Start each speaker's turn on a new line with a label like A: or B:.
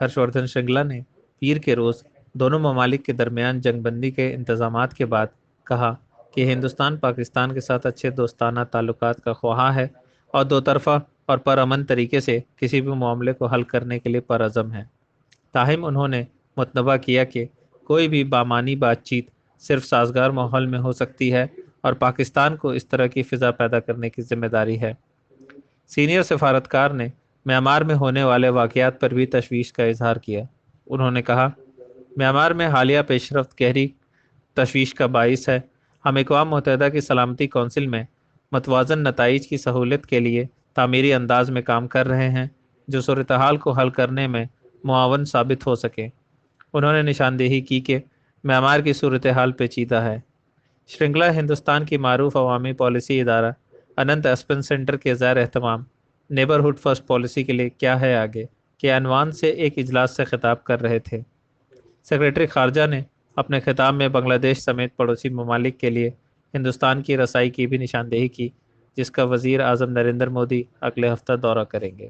A: ہرش وردھن شرنگلا نے پیر کے روز دونوں ممالک کے درمیان جنگ بندی کے انتظامات کے بعد کہا کہ ہندوستان پاکستان کے ساتھ اچھے دوستانہ تعلقات کا خواہاں ہے اور دو طرفہ اور پرامن طریقے سے کسی بھی معاملے کو حل کرنے کے لیے پرعزم ہے۔ تاہم انہوں نے متنبہ کیا کہ کوئی بھی بامانی بات چیت صرف سازگار ماحول میں ہو سکتی ہے اور پاکستان کو اس طرح کی فضا پیدا کرنے کی ذمہ داری ہے۔ سینئر سفارتکار نے میانمار میں ہونے والے واقعات پر بھی تشویش کا اظہار کیا۔ انہوں نے کہا، میانمار میں حالیہ پیش رفت گہری تشویش کا باعث ہے۔ ہم اقوام متحدہ کی سلامتی کونسل میں متوازن نتائج کی سہولت کے لیے تعمیری انداز میں کام کر رہے ہیں جو صورتحال کو حل کرنے میں معاون ثابت ہو سکے۔ انہوں نے نشاندہی کی کہ میانمار کی صورتحال پیچیدہ ہے۔ شرنگلا ہندوستان کی معروف عوامی پالیسی ادارہ اننت اسپن سینٹر کے زیر اہتمام نیبرہڈ فرسٹ پالیسی کے لیے کیا ہے آگے کے عنوان سے ایک اجلاس سے خطاب کر رہے تھے۔ سیکریٹری خارجہ نے اپنے خطاب میں بنگلہ دیش سمیت پڑوسی ممالک کے لیے ہندوستان کی رسائی کی بھی نشاندہی کی، جس کا وزیر اعظم نریندر مودی اگلے ہفتہ دورہ کریں گے۔